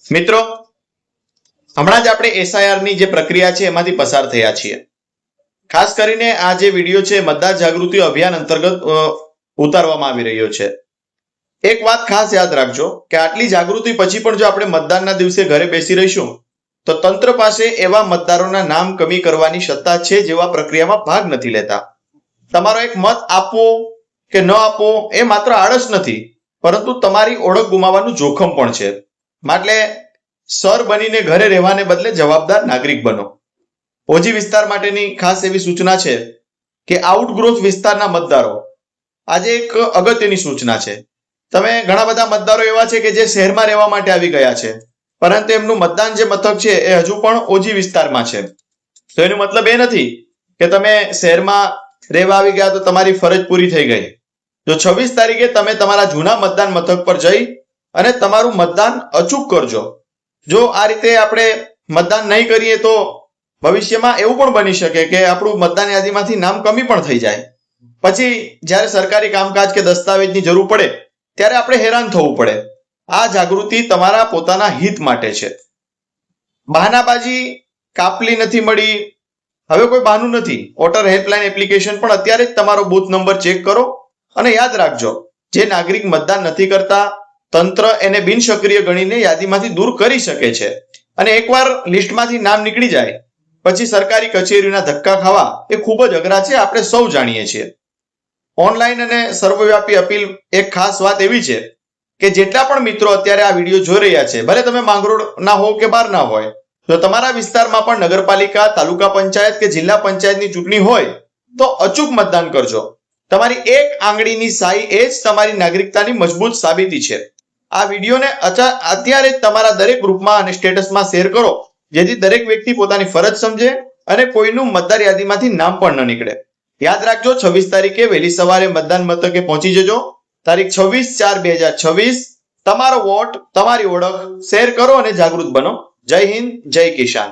મિત્રો, હમણાં જ આપણે એસઆઈઆર ની જે પ્રક્રિયા છે એમાંથી પસાર થયા છીએ. ખાસ કરીને આ જે વિડીયો છે મતદાર જાગૃતિ અભિયાન અંતર્ગત ઉતારવામાં આવી રહ્યો છે. એક વાત ખાસ યાદ રાખજો કે આટલી જાગૃતિ પછી પણ જો આપણે મતદાનના દિવસે ઘરે બેસી રહીશું તો તંત્ર પાસે એવા મતદારોના નામ કમી કરવાની સત્તા છે જેવા પ્રક્રિયામાં ભાગ નથી લેતા. તમારો એક મત આપવો કે ન આપવો એ માત્ર આળસ નથી, પરંતુ તમારી ઓળખ ગુમાવવાનું જોખમ પણ છે. માટે સર બનીને ઘરે રહેવાને બદલે જવાબદાર નાગરિક બનો. ઓજી વિસ્તાર માટેની ખાસ એવી સૂચના છે કે આઉટગ્રોથ વિસ્તારના મતદારો, આજે એક અગત્યની સૂચના છે. તમે ઘણા બધા મતદારો એવા છે કે જે શહેરમાં રહેવા માટે આવી ગયા છે, પરંતુ એમનું મતદાન જે મથક છે એ હજુ પણ ઓજી વિસ્તારમાં છે. તો એનો મતલબ એ નથી કે તમે શહેરમાં રહેવા આવી ગયા તો તમારી ફરજ પૂરી થઈ ગઈ. જો 26 તારીખે તમે તમારા જૂના મતદાન મથક પર જઈ અને તમારું મતદાન અચૂક કરજો. જો આ રીતે આપણે મતદાન નહીં કરીએ તો ભવિષ્યમાં એવું પણ બની શકે કે આપણું મતદાન યાદીમાંથી નામ કમી પણ થઈ જાય. પછી જ્યારે સરકારી કામકાજ કે દસ્તાવેજની જરૂર પડે ત્યારે આપણે હેરાન થવું પડે. આ જાગૃતિ તમારા પોતાના હિત માટે છે. બહાનાબાજી, કાપલી નથી મળી, હવે કોઈ બહાનું નથી. વોટર હેલ્પલાઇન એપ્લિકેશન પણ અત્યારે જ તમારો બૂથ નંબર ચેક કરો અને યાદ રાખજો, જે નાગરિક મતદાન નથી કરતા તંત્ર એને બિનસક્રિય ગણીને યાદીમાંથી દૂર કરી શકે છે. અને એકવાર લિસ્ટમાંથી નામ નીકળી જાય પછી સરકારી કચેરીઓના ધક્કા ખાવા એ ખૂબ જ અઘરા છે, આપણે સૌ જાણીએ છીએ. ઓનલાઈન અને સર્વવ્યાપી અપીલ એક ખાસ વાત એવી છે કે જેટલા પણ મિત્રો અત્યારે આ વિડીયો જોઈ રહ્યા છે, ભલે તમે માંગરોળના હો કે બહાર ના હોય, તો તમારા વિસ્તારમાં પણ નગરપાલિકા, તાલુકા પંચાયત કે જિલ્લા પંચાયતની ચૂંટણી હોય તો અચૂક મતદાન કરજો. તમારી એક આંગળીની સાઈ એ જ તમારી નાગરિકતાની મજબૂત સાબિતી છે. આ વિડીયોને અત્યારે જ તમારા દરેક ગ્રુપમાં અને સ્ટેટસમાં શેર કરો, જેથી દરેક વ્યક્તિ પોતાની ફરજ સમજે અને કોઈનું મતદાર યાદીમાંથી નામ પણ ન નીકળે. યાદ રાખજો, 26 તારીખે વહેલી સવારે મતદાન મથકે પહોંચી જજો. તારીખ 26/4/2026. તમારો વોટ, તમારી ઓળખ. શેર કરો અને જાગૃત બનો. જય હિન્દ, જય કિસાન.